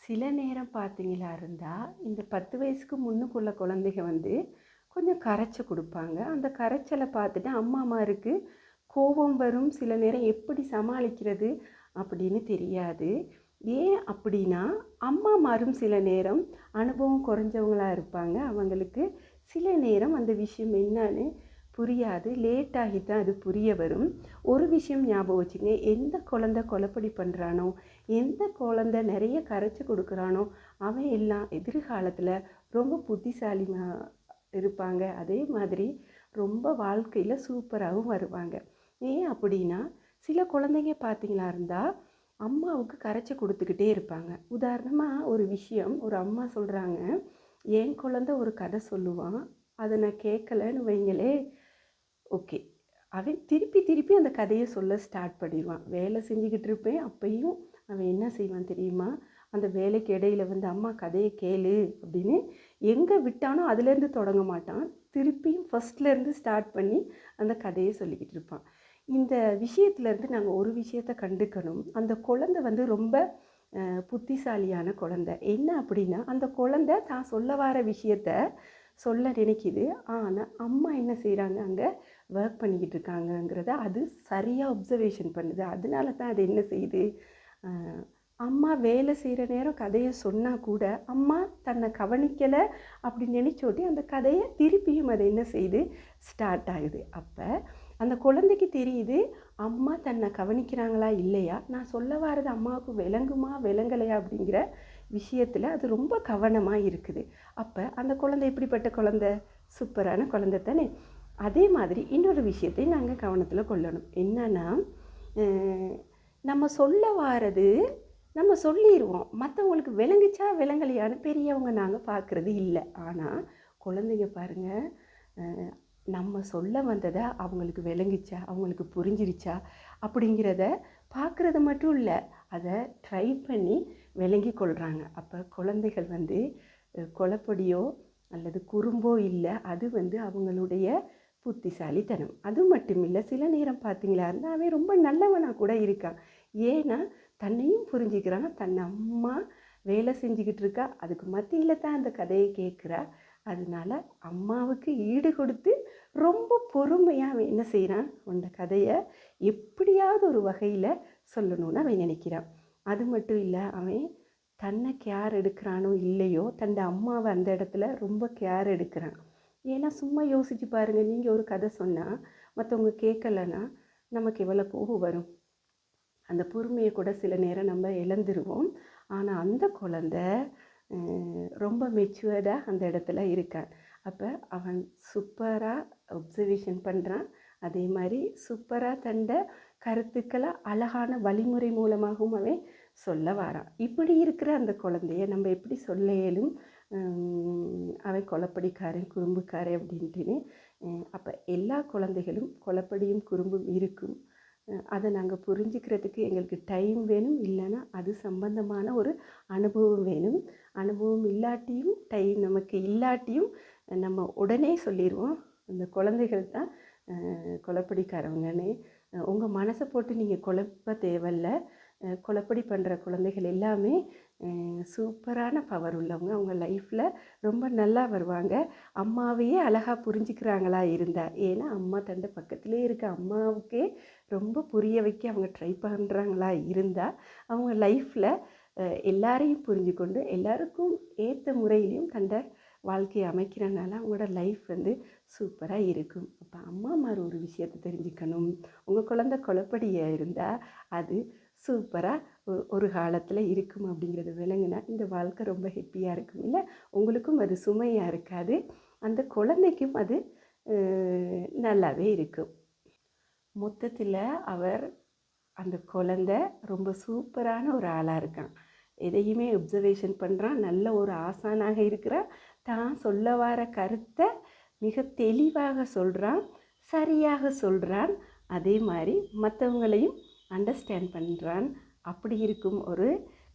சில நேரம் பார்த்தீங்களா இருந்தால் இந்த 10 வயசுக்கு முன்னுக்குள்ள குழந்தைங்க வந்து கொஞ்சம் கரைச்சி கொடுப்பாங்க. அந்த கரைச்சலை பார்த்துட்டு அம்மாமாருக்கு கோபம் வரும். சில நேரம் எப்படி சமாளிக்கிறது அப்படின்னு தெரியாது. ஏன் அப்படின்னா, அம்மாமாரும் சில நேரம் அனுபவம் குறைஞ்சவங்களா இருப்பாங்க. அவங்களுக்கு சில நேரம் அந்த விஷயம் என்னன்னு புரியாது. லேட் ஆகி தான் அது புரிய வரும். ஒரு விஷயம் ஞாபகம் வச்சுங்க, எந்த குழந்தை கொலைப்படி பண்ணுறானோ, எந்த குழந்தை நிறைய கரைச்சி கொடுக்குறானோ, அவன் எல்லாம் எதிர்காலத்தில் ரொம்ப புத்திசாலிமா இருப்பாங்க. அதே மாதிரி ரொம்ப வாழ்க்கையில் சூப்பராகவும் வருவாங்க. ஏன் அப்படின்னா, சில குழந்தைங்க பார்த்தீங்களா இருந்தால் அம்மாவுக்கு கரைச்சி கொடுத்துக்கிட்டே இருப்பாங்க. உதாரணமாக ஒரு விஷயம், ஒரு அம்மா சொல்கிறாங்க, என் குழந்தை ஒரு கதை சொல்லுவான், அதை நான் கேட்கலன்னு வைங்களே, ஓகே, அவன் திருப்பி திருப்பி அந்த கதையை சொல்ல ஸ்டார்ட் பண்ணிடுவான். வேலை செஞ்சுக்கிட்டு இருப்பேன், அப்பையும் அவன் என்ன செய்வான் தெரியுமா, அந்த வேலைக்கு இடையில வந்து அம்மா கதையை கேளு அப்படின்னு எங்கே விட்டானோ அதுலேருந்து தொடங்க மாட்டான். திருப்பியும் ஃபஸ்ட்லேருந்து ஸ்டார்ட் பண்ணி அந்த கதையை சொல்லிக்கிட்டு இருப்பான். இந்த விஷயத்துலேருந்து நாங்கள் ஒரு விஷயத்தை கண்டுக்கணும். அந்த குழந்தை வந்து ரொம்ப புத்திசாலியான குழந்தை. என்ன அப்படின்னா, அந்த குழந்தை தான் சொல்ல வர விஷயத்த சொல்ல நினைக்கிது. ஆனால் அம்மா என்ன செய்கிறாங்க, அங்கே ஒர்க் பண்ணிக்கிட்டு இருக்காங்கங்கிறத அது சரியாக அப்சர்வேஷன் பண்ணுது. அதனால தான் அது என்ன செய்யுது, அம்மா வேலை செய்கிற நேரம் கதையை சொன்னால் கூட அம்மா தன்னை கவனிக்கலை அப்படி நினச்சோட்டி அந்த கதையை திருப்பியும் அதை என்ன செய்யுது, ஸ்டார்ட் ஆகுது. அப்போ அந்த குழந்தைக்கு தெரியுது, அம்மா தன்னை கவனிக்கிறாங்களா இல்லையா, நான் சொல்ல வர்றது அம்மாவுக்கு விளங்குமா விளங்கலையா அப்படிங்கிற விஷயத்தில் அது ரொம்ப கவனமாக இருக்குது. அப்போ அந்த குழந்தை எப்படிப்பட்ட குழந்தை, சூப்பரான குழந்தை தானே. அதே மாதிரி இன்னொரு விஷயத்தை நாங்கள் கவனத்தில் கொள்ளணும். என்னன்னா, நம்ம சொல்ல வாரது நம்ம சொல்லிடுவோம், மற்றவங்களுக்கு விளங்குச்சா விளங்கலையான்னு பெரியவங்க நாங்கள் பார்க்குறது இல்லை. ஆனால் குழந்தைங்க பாருங்கள், நம்ம சொல்ல வந்ததை அவங்களுக்கு விளங்குச்சா, அவங்களுக்கு புரிஞ்சிருச்சா அப்படிங்கிறத பார்க்குறது மட்டும் இல்லை, அதை ட்ரை பண்ணி விளங்கி கொள்கிறாங்க. அப்போ குழந்தைகள் வந்து கொலைப்படியோ அல்லது குறும்போ இல்லை, அது வந்து அவங்களுடைய புத்திசாலித்தனம். அது மட்டும் இல்லை, சில நேரம் பார்த்தீங்களா இருந்தால் அவன் ரொம்ப நல்லவனாக கூட இருக்கான். ஏன்னா தன்னையும் புரிஞ்சுக்கிறான், தன் அம்மா வேலை செஞ்சுக்கிட்டு இருக்கா, அதுக்கு மத்தியில் தான் அந்த கதையை கேட்குறா. அதனால அம்மாவுக்கு ஈடு கொடுத்து ரொம்ப பொறுமையாக அவன் என்ன செய்கிறான், அந்த கதையை எப்படியாவது ஒரு வகையில் சொல்லணும்னு அவன் நினைக்கிறான். அது மட்டும் இல்லை, அவன் தன்னை கேர் எடுக்கிறானோ இல்லையோ, தன் அம்மாவை அந்த இடத்துல ரொம்ப கேர் எடுக்கிறான். ஏன்னா சும்மா யோசிச்சு பாருங்கள், நீங்கள் ஒரு கதை சொன்னால் மற்றவங்க கேட்கலன்னா நமக்கு எவ்வளோ கோபம் வரும். அந்த பொறுமையை கூட சில நேரம் நம்ம இழந்துருவோம். ஆனால் அந்த குழந்தை ரொம்ப மெச்சுவர்டாக அந்த இடத்துல இருக்கான். அப்போ அவன் சூப்பராக அப்சர்வேஷன் பண்ணுறான். அதே மாதிரி சூப்பராக தண்ட கருத்துக்களை அழகான வழிமுறை மூலமாகவும் அவன் சொல்ல வாரான். இப்படி இருக்கிற அந்த குழந்தைய நம்ம எப்படி சொல்ல இயலும், அவன் கொலைப்படிக்காரன் குறும்புக்காரன் அப்படின்ட்டுன்னு. அப்போ எல்லா குழந்தைகளும் கொலைப்படியும் குறும்பும் இருக்கும். அதை நாங்கள் புரிஞ்சுக்கிறதுக்கு எங்களுக்கு டைம் வேணும், இல்லைன்னா அது சம்பந்தமான ஒரு அனுபவம் வேணும். அனுபவம் இல்லாட்டியும் டைம் நமக்கு இல்லாட்டியும் நம்ம உடனே சொல்லிடுவோம், அந்த குழந்தைகள் தான் கொலைப்படிக்காரவங்கன்னு. உங்கள் மனசை போட்டு நீங்கள் குழப்ப தேவையில்ல. கொலைப்படி பண்ணுற குழந்தைகள் எல்லாமே சூப்பரான பவர் உள்ளவங்க. அவங்க லைஃப்பில் ரொம்ப நல்லா வருவாங்க. அம்மாவையே அழகாக புரிஞ்சுக்கிறாங்களா இருந்தால், ஏன்னா அம்மா தண்டை பக்கத்திலே இருக்க அம்மாவுக்கே ரொம்ப புரிய வைக்க அவங்க ட்ரை பண்ணுறாங்களா இருந்தால், அவங்க லைஃப்பில் எல்லாரையும் புரிஞ்சு கொண்டு எல்லாருக்கும் ஏற்ற முறையிலையும் தண்டை வாழ்க்கையை அமைக்கிறனால அவங்களோட லைஃப் வந்து சூப்பராக இருக்கும். அப்போ அம்மாமார் ஒரு விஷயத்தை தெரிஞ்சுக்கணும், உங்கள் குழந்தை கொலைப்படியாக இருந்தால் அது சூப்பராக ஒரு காலத்தில் இருக்கும் அப்படிங்கிறது விளங்குனா இந்த வாழ்க்கை ரொம்ப ஹெப்பியாக இருக்கும். இல்லை உங்களுக்கும் அது சுமையாக இருக்காது, அந்த குழந்தைக்கும் அது நல்லாவே இருக்கும். மொத்தத்தில் அந்த குழந்தை ரொம்ப சூப்பரான ஒரு ஆளாக இருக்கான். எதையுமே அப்சர்வேஷன் பண்ணுறான், நல்ல ஒரு ஆசானாக இருக்கிறான், தான் சொல்ல வர கருத்தை மிக தெளிவாக சொல்கிறான், சரியாக சொல்கிறான். அதே மாதிரி மற்றவங்களையும் அண்டர்ஸ்டாண்ட் பண்ணுறான். அப்படி இருக்கும் ஒரு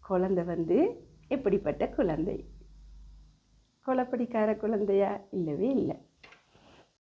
குழந்தை வந்து எப்படிப்பட்ட குழந்தை, கொலைப்படிக்கார குழந்தையா? இல்லவே இல்லை.